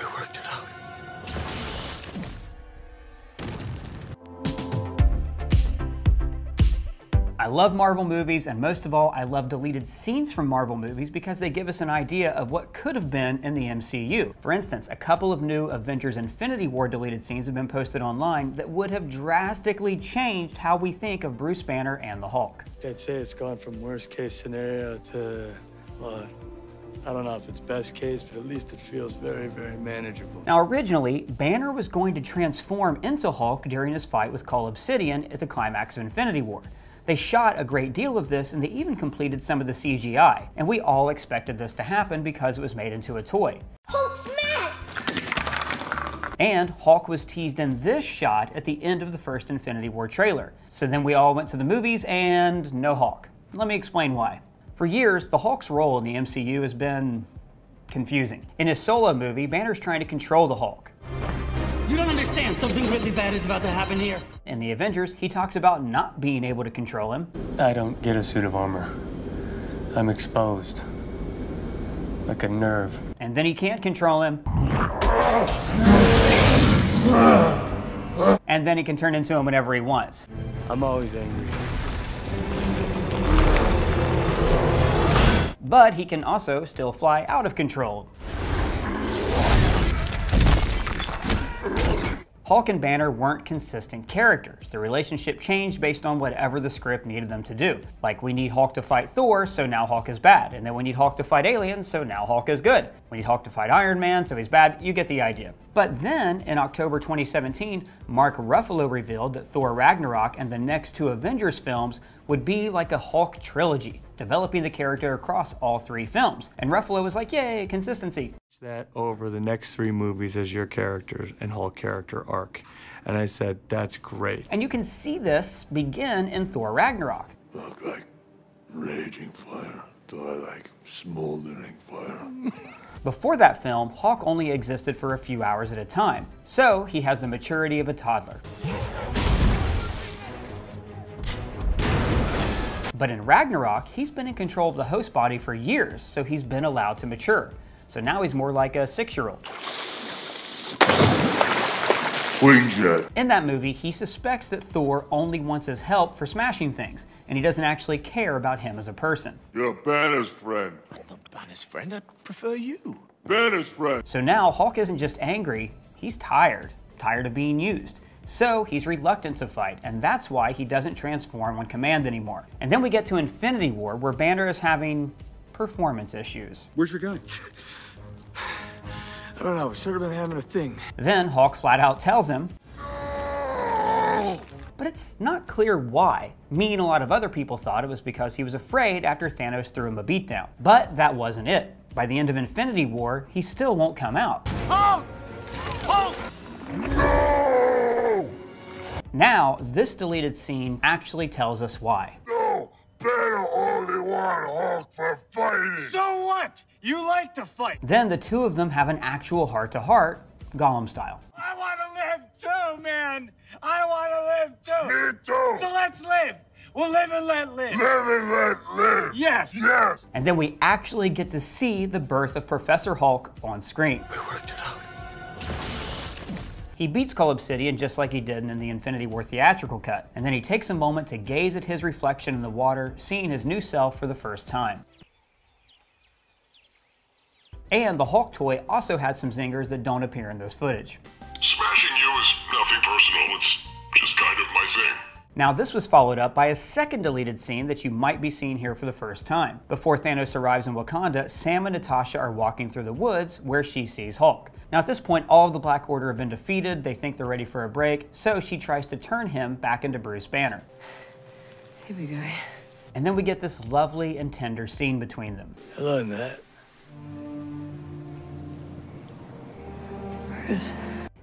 We worked it out. I love Marvel movies, and most of all, I love deleted scenes from Marvel movies because they give us an idea of what could have been in the MCU. For instance, a couple of new Avengers Infinity War deleted scenes have been posted online that would have drastically changed how we think of Bruce Banner and the Hulk. I'd say it's gone from worst case scenario to, well, I don't know if it's best case, but at least it feels very, very manageable. Now originally, Banner was going to transform into Hulk during his fight with Cull Obsidian at the climax of Infinity War. They shot a great deal of this, and they even completed some of the CGI. And we all expected this to happen because it was made into a toy. Hulk's mad! And Hulk was teased in this shot at the end of the first Infinity War trailer. So then we all went to the movies and no Hulk. Let me explain why. For years, the Hulk's role in the MCU has been confusing. In his solo movie, Banner's trying to control the Hulk. You don't understand, something really bad is about to happen here. In the Avengers, he talks about not being able to control him. I don't get a suit of armor. I'm exposed. Like a nerve. And then he can't control him. And then he can turn into him whenever he wants. I'm always angry. But he can also still fly out of control. Hulk and Banner weren't consistent characters. The relationship changed based on whatever the script needed them to do. Like, we need Hulk to fight Thor, so now Hulk is bad. And then we need Hulk to fight aliens, so now Hulk is good. We need Hulk to fight Iron Man, so he's bad. You get the idea. But then, in October 2017, Mark Ruffalo revealed that Thor Ragnarok and the next two Avengers films would be like a Hulk trilogy, developing the character across all three films. And Ruffalo was like, yay, consistency. That over the next 3 movies as your character and Hulk character arc. And I said, that's great. And you can see this begin in Thor Ragnarok. Look like raging fire, do I like smoldering fire? Before that film, Hulk only existed for a few hours at a time, so he has the maturity of a toddler. But in Ragnarok, he's been in control of the host body for years, so he's been allowed to mature. So now he's more like a 6-year-old. Wingjet. In that movie, he suspects that Thor only wants his help for smashing things, and he doesn't actually care about him as a person. You're Banner's friend. I'm not Banner's friend, I prefer you. Banner's friend. So now Hulk isn't just angry, he's tired of being used. So he's reluctant to fight, and that's why he doesn't transform on command anymore. And then we get to Infinity War, where Banner is having performance issues. Where's your gun? I don't know, we should have been having a thing. Then Hulk flat out tells him, but it's not clear why. Me and a lot of other people thought it was because he was afraid after Thanos threw him a beatdown. But that wasn't it. By the end of Infinity War, he still won't come out. Hulk! Hulk! No! Now, this deleted scene actually tells us why. No! Banner only want Hulk for fighting! So what? You like to fight. Then the two of them have an actual heart-to-heart, Gollum style. I want to live too, man. I want to live too. Me too! So let's live. We'll live and let live. Live and let live! Yes. Yes! And then we actually get to see the birth of Professor Hulk on screen. We worked it out. He beats Cull Obsidian just like he did in the Infinity War theatrical cut, and then he takes a moment to gaze at his reflection in the water, seeing his new self for the first time. And the Hulk toy also had some zingers that don't appear in this footage. Smashing you is nothing personal, it's just kind of my thing. Now this was followed up by a second deleted scene that you might be seeing here for the first time. Before Thanos arrives in Wakanda, Sam and Natasha are walking through the woods where she sees Hulk. Now at this point, all of the Black Order have been defeated, they think they're ready for a break, so she tries to turn him back into Bruce Banner. Here we go. And then we get this lovely and tender scene between them. Hello, Nat. Bruce.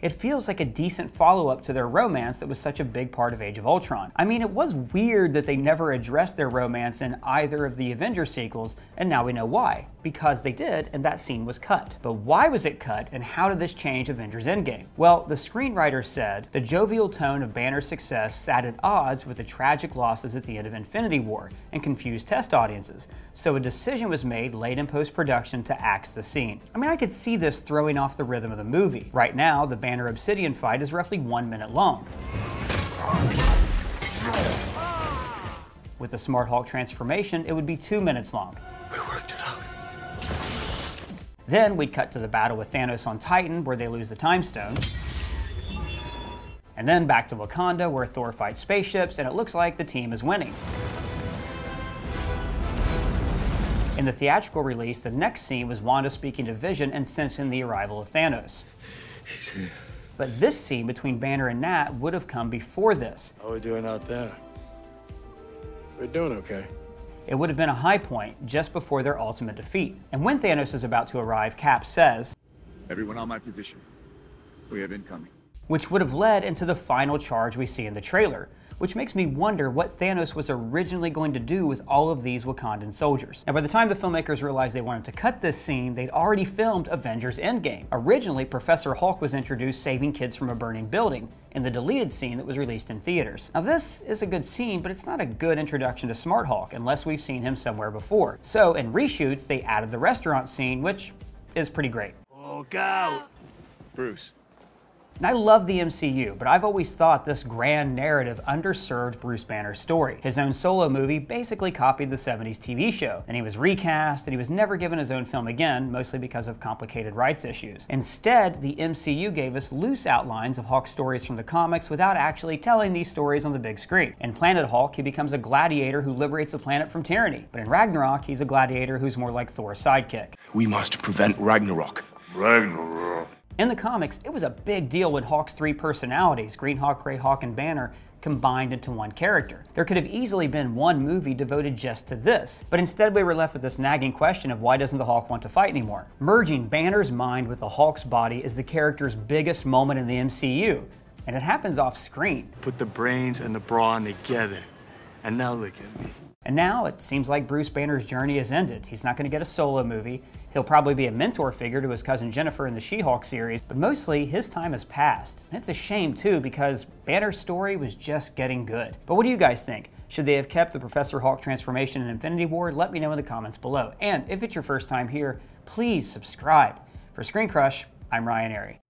It feels like a decent follow-up to their romance that was such a big part of Age of Ultron. I mean, it was weird that they never addressed their romance in either of the Avengers sequels, and now we know why. because they did, and that scene was cut. But why was it cut, and how did this change Avengers Endgame? Well, the screenwriter said the jovial tone of Banner's success sat at odds with the tragic losses at the end of Infinity War and confused test audiences, so a decision was made late in post-production to axe the scene. I mean, I could see this throwing off the rhythm of the movie. Right now, the Banner Obsidian fight is roughly 1 minute long. With the Smart Hulk transformation, it would be 2 minutes long. We worked it out. Then we'd cut to the battle with Thanos on Titan, where they lose the Time Stone. And then back to Wakanda, where Thor fights spaceships, and it looks like the team is winning. In the theatrical release, the next scene was Wanda speaking to Vision and sensing the arrival of Thanos. He's here. But this scene between Banner and Nat would have come before this. How are we doing out there? We're doing okay. It would have been a high point just before their ultimate defeat. And when Thanos is about to arrive, Cap says, "Everyone on my position. We have incoming." Which would have led into the final charge we see in the trailer, which makes me wonder what Thanos was originally going to do with all of these Wakandan soldiers. Now, by the time the filmmakers realized they wanted to cut this scene, they'd already filmed Avengers Endgame. Originally, Professor Hulk was introduced saving kids from a burning building in the deleted scene that was released in theaters. Now, this is a good scene, but it's not a good introduction to Smart Hulk unless we've seen him somewhere before. So, in reshoots, they added the restaurant scene, which is pretty great. Hulk out! Bruce. And I love the MCU, but I've always thought this grand narrative underserved Bruce Banner's story. His own solo movie basically copied the 70s TV show, and he was recast, and he was never given his own film again, mostly because of complicated rights issues. Instead, the MCU gave us loose outlines of Hulk's stories from the comics without actually telling these stories on the big screen. In Planet Hulk, he becomes a gladiator who liberates the planet from tyranny, but in Ragnarok, he's a gladiator who's more like Thor's sidekick. We must prevent Ragnarok. Ragnarok. In the comics, it was a big deal when Hulk's three personalities, Green Hawk, Grey Hawk, and Banner, combined into one character. There could have easily been one movie devoted just to this, but instead we were left with this nagging question of why doesn't the Hulk want to fight anymore? Merging Banner's mind with the Hulk's body is the character's biggest moment in the MCU, and it happens off screen. Put the brains and the brawn together. And now look at me. And now it seems like Bruce Banner's journey has ended. He's not going to get a solo movie. He'll probably be a mentor figure to his cousin Jennifer in the She-Hulk series, but mostly his time has passed. And it's a shame too, because Banner's story was just getting good. But what do you guys think? Should they have kept the Professor Hulk transformation in Infinity War? Let me know in the comments below. And if it's your first time here, please subscribe. For Screen Crush, I'm Ryan Airy.